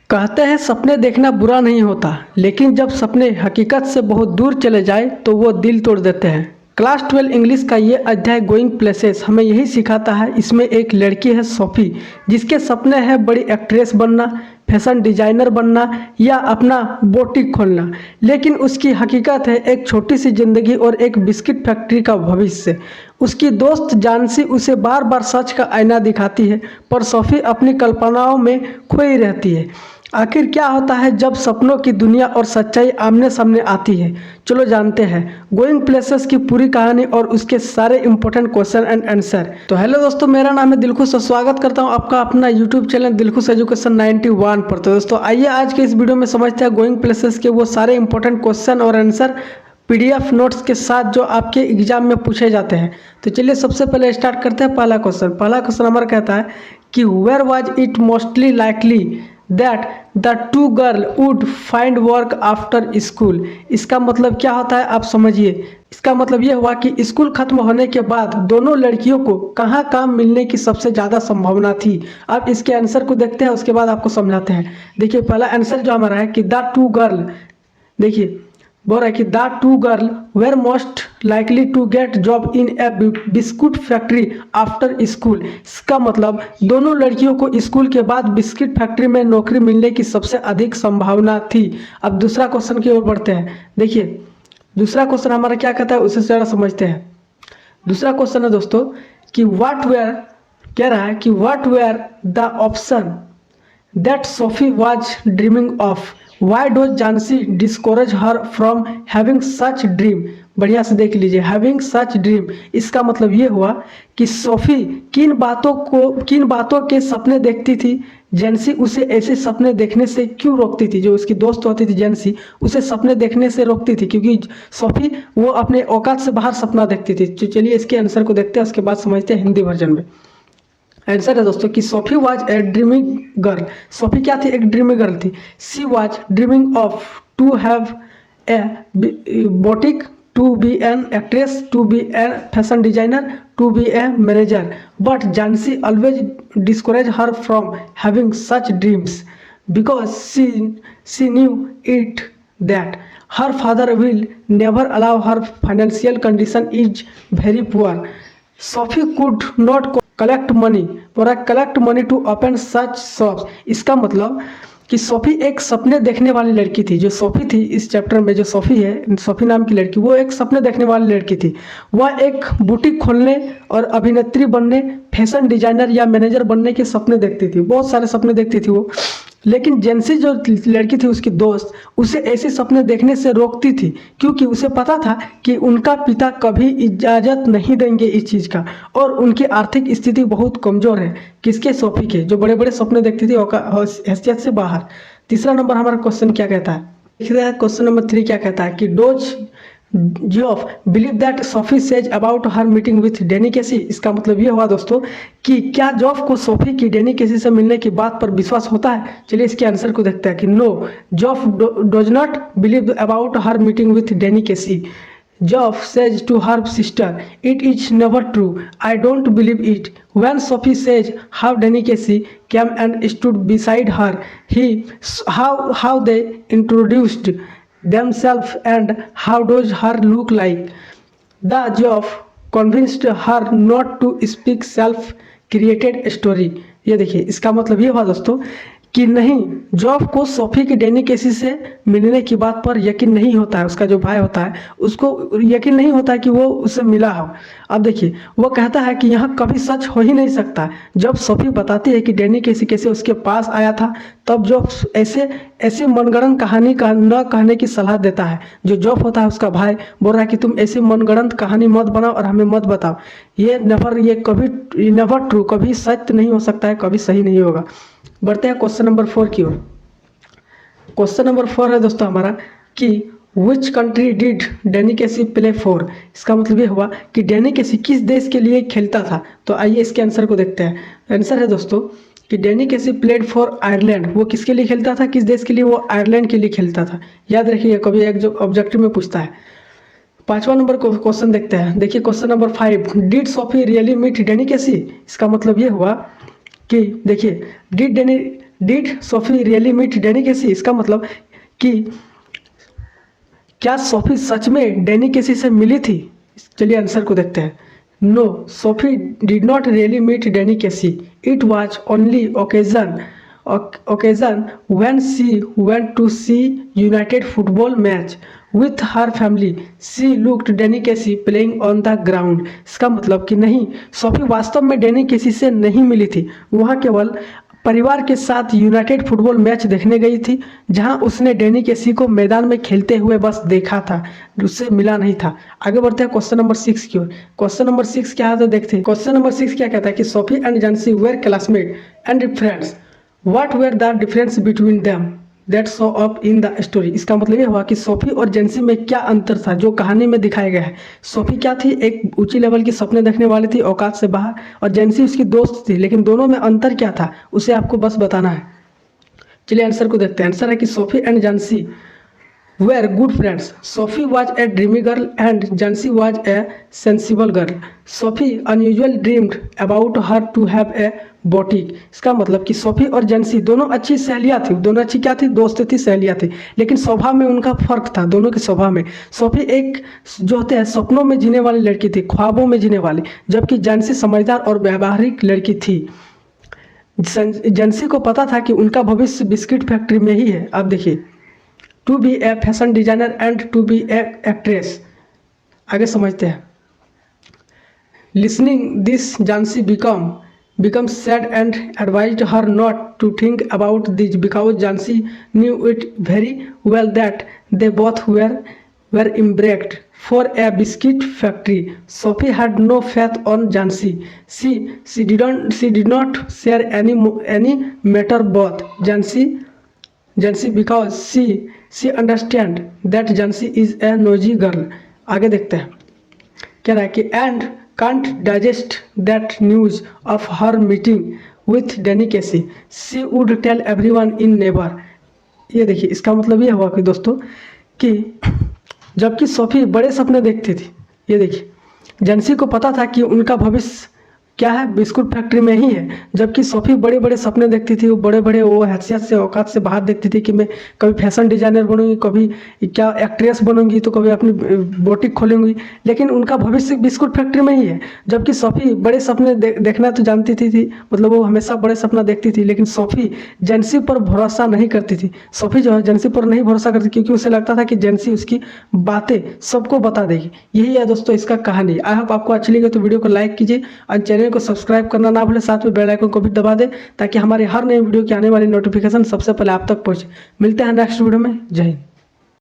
कहते हैं सपने देखना बुरा नहीं होता, लेकिन जब सपने हकीकत से बहुत दूर चले जाए तो वो दिल तोड़ देते हैं। क्लास 12 इंग्लिश का ये अध्याय गोइंग प्लेसेस हमें यही सिखाता है। इसमें एक लड़की है सोफ़ी, जिसके सपने हैं बड़ी एक्ट्रेस बनना, फैशन डिजाइनर बनना या अपना बुटीक खोलना। लेकिन उसकी हकीकत है एक छोटी सी ज़िंदगी और एक बिस्किट फैक्ट्री का भविष्य। उसकी दोस्त जानसी उसे बार बार सच का आईना दिखाती है, पर सोफ़ी अपनी कल्पनाओं में खोई रहती है। आखिर क्या होता है जब सपनों की दुनिया और सच्चाई आमने सामने आती है? चलो जानते हैं गोइंग प्लेसेस की पूरी कहानी और उसके सारे इंपॉर्टेंट क्वेश्चन एंड आंसर। तो हेलो दोस्तों, मेरा नाम है दिलखुश और स्वागत करता हूं आपका अपना यूट्यूब चैनल दिलखुश एजुकेशन 91 पर। तो दोस्तों आइए आज के इस वीडियो में समझते हैं गोइंग प्लेसेस के वो सारे इंपॉर्टेंट क्वेश्चन और आंसर पीडीएफ नोट्स के साथ जो आपके एग्जाम में पूछे जाते हैं। तो चलिए सबसे पहले स्टार्ट करते हैं। पहला क्वेश्चन हमारा कहता है कि where was it mostly likely that the two girl would find work after school. इसका मतलब क्या होता है आप समझिए। इसका मतलब यह हुआ कि स्कूल खत्म होने के बाद दोनों लड़कियों को कहाँ काम मिलने की सबसे ज़्यादा संभावना थी। अब इसके आंसर को देखते हैं, उसके बाद आपको समझाते हैं। देखिए पहला आंसर जो हमारा है कि द टू गर्ल, देखिए बोल रहा है कि the two girl were most likely to get job in a biscuit factory after school. इसका मतलब दोनों लड़कियों को स्कूल के बाद बिस्किट फैक्ट्री में नौकरी मिलने की सबसे अधिक संभावना थी। अब दूसरा क्वेश्चन की ओर बढ़ते हैं। देखिए दूसरा क्वेश्चन हमारा क्या कहता है उसे ज़रा समझते हैं। दूसरा क्वेश्चन है दोस्तों कि व्हाट वेयर, कह रहा है कि what were the option that Sophie was dreaming of. Why does Jansi discourage her from having such dream? बढ़िया से देख लीजिए, having such dream इसका मतलब ये हुआ कि सोफी किन बातों के सपने देखती थी। जेंसी उसे ऐसे सपने देखने से क्यों रोकती थी? जो उसकी दोस्त होती थी जेंसी उसे सपने देखने से रोकती थी क्योंकि सोफी वो अपने औकात से बाहर सपना देखती थी। तो चलिए इसके आंसर को देखते हैं, उसके बाद समझते हैं हिंदी वर्जन में। आंसर है दोस्तों कि Sophie was a dreaming girl. Sophie क्या थी? एक ड्रीमिंग गर्ल थी। She was dreaming of to have a boutique, to be an actress, to be a fashion designer, to be a manager. But Jansie always discourage her from having such dreams because she knew it that her father will never allow her financial condition is very poor. Sophie could not collect money to open such shops. इसका मतलब कि Sophie एक सपने देखने वाली लड़की थी। जो सोफी थी इस चैप्टर में, जो सोफी है, सोफी नाम की लड़की, वो एक सपने देखने वाली लड़की थी। वह एक बुटीक खोलने और अभिनेत्री बनने, फैशन डिजाइनर या मैनेजर बनने के सपने देखती थी। बहुत सारे सपने देखती थी वो। लेकिन जेंसी जो लड़की थी उसकी दोस्त उसे ऐसे सपने देखने से रोकती थी क्योंकि उसे पता था कि उनका पिता कभी इजाज़त नहीं देंगे इस चीज़ का, और उनकी आर्थिक स्थिति बहुत कमज़ोर है। किसके? सोफी के, जो बड़े बड़े सपने देखती थी हैसियत से बाहर। तीसरा नंबर हमारा क्वेश्चन क्या कहता है? देखते हैं क्वेश्चन नंबर 3 क्या कहता है कि does Geoff believe that Sophie says about her meeting with Danny Casey. इसका मतलब ये हुआ दोस्तों कि क्या जॉफ को सोफी की डेनी केसी से मिलने की बात पर विश्वास होता है? चलिए इसके आंसर को देखते हैं कि no, Geoff does not believe about her meeting with Danny Casey. Geoff says to her sister, "It is never true. I don't believe it." When Sophie says how Danny Casey came and stood beside her, how they introduced themselves and how does her look like? The Jove convinced her not to speak self-created story. ये देखिए इसका मतलब ये हुआ दोस्तों कि नहीं, job को सोफी की डेनी केसी से मिलने की बात पर यकीन नहीं होता है। उसका जो भाई होता है उसको यकीन नहीं होता है कि वो उससे मिला हो। अब देखिए वो कहता है कि यहाँ कभी सच हो ही नहीं सकता। जब सोफी बताती है कि डेनी केसी कैसे उसके पास आया था, तब जॉब ऐसे मनगढ़ंत कहानी का न कहने की सलाह देता है। जो जॉब होता है उसका भाई बोल रहा है कि तुम ऐसी मनगढ़ंत कहानी मत बनाओ और हमें मत बताओ। ये कभी नेवर ट्रू, कभी सत्य नहीं हो सकता है, कभी सही नहीं होगा। बढ़ते हैं क्वेश्चन नंबर 4 की ओर। क्वेश्चन नंबर 4 है दोस्तों हमारा कि which country did Danny Casey play for. इसका मतलब ये हुआ कि डेनी केसी किस देश के लिए खेलता था। तो आइए इसके आंसर को देखते हैं। आंसर है दोस्तों कि डेनी केसी प्लेड फॉर आयरलैंड। वो किसके लिए खेलता था? किस देश के लिए? वो आयरलैंड के लिए खेलता था। याद रखिए, कभी एक जो ऑब्जेक्टिव में पूछता है। 5वां नंबर क्वेश्चन देखते हैं। देखिए question number 5, did Sophie really meet Danny Casey. इसका मतलब ये हुआ कि देखिए did Sophie really meet Danny Casey, इसका मतलब कि क्या सोफी सच में डैनी केसी से मिली थी। चलिए आंसर को देखते हैं। No, Sophie did not really meet Danny Casey, it was only occasion when she went to see United football match with her family. She looked Danny Casey playing on the ground. इसका मतलब कि नहीं, Sophie वास्तव में Danny केसी से नहीं मिली थी, वह केवल परिवार के साथ यूनाइटेड फुटबॉल मैच देखने गई थी, जहां उसने डैनी केसी को मैदान में खेलते हुए बस देखा था, उससे मिला नहीं था। आगे बढ़ते हैं क्वेश्चन नंबर 6 की ओर। क्वेश्चन नंबर 6 क्या है तो देखते हैं। क्वेश्चन नंबर 6 क्या कहता है कि Sophie and Jansie were classmate and friends, what were the difference between them that show up in the story. इसका मतलब ये हुआ कि सोफी और जेंसी में क्या अंतर था जो कहानी में दिखाया गया है। सोफी क्या थी, एक ऊंची लेवल की सपने देखने वाली थी, औकात से बाहर, और जेंसी उसकी दोस्त थी, लेकिन दोनों में अंतर क्या था उसे आपको बस बताना है। चलिए आंसर को देखते हैं। आंसर है कि Sophie and जेंसी were good friends. Sophie was a dreamy girl and Jancy was a sensible girl. Sophie unusually dreamed about her to have a boutique. इसका मतलब कि सोफी और जेंसी दोनों अच्छी सहेलियाँ थी, दोनों अच्छी क्या थी, दोस्त थी, सहेलियाँ थी, लेकिन स्वभाव में उनका फर्क था दोनों के स्वभाव में। सोफी एक जो होते हैं सपनों में जीने वाली लड़की थी, ख्वाबों में जीने वाली, जबकि जेंसी समझदार और व्यावहारिक लड़की थी। जेंसी को पता था कि उनका भविष्य बिस्किट फैक्ट्री में ही है। अब देखिए, to be a fashion designer and to be a actress. आगे समझते हैं। Listening this Jansie become sad and advised her not to think about this because Jansie knew it very well that they both were embarked for a biscuit factory. Sophie had no faith on Jancy. She did not share any matter both Jancy because she understand that Jancy is a nosy girl. आगे देखते हैं क्या रहा है कि and can't digest that news of her meeting with Danny Casey. She would tell everyone in neighbor. ये देखिए, इसका मतलब ये हुआ कि दोस्तों कि जबकि सोफी बड़े सपने देखती थी, ये देखिए जेंसी को पता था कि उनका भविष्य क्या है, बिस्कुट फैक्ट्री में ही है, जबकि सोफी बड़े बड़े सपने देखती थी, वो बड़े बड़े वो हैसियत से औकात से बाहर देखती थी कि मैं कभी फैशन डिजाइनर बनूंगी, कभी क्या एक्ट्रेस बनूंगी, तो कभी अपनी बोटिक खोलूंगी, लेकिन उनका भविष्य बिस्कुट फैक्ट्री में ही है। जबकि सोफी बड़े सपने देखना तो जानती थी, मतलब वो हमेशा बड़े सपना देखती थी, लेकिन सोफी जेंसी पर भरोसा नहीं करती थी। सोफी जो है जेंसी पर नहीं भरोसा करती, क्योंकि उसे लगता था कि जेंसी उसकी बातें सबको बता देगी। यही है दोस्तों इसका कहानी। आई होप आपको अच्छी लगी तो वीडियो को लाइक कीजिए और चैनल को सब्सक्राइब करना ना भूलें, साथ में बेल आइकन को भी दबा दें ताकि हमारे हर नए वीडियो की आने वाली नोटिफिकेशन सबसे पहले आप तक पहुंचे। मिलते हैं नेक्स्ट वीडियो में। जय हिंद।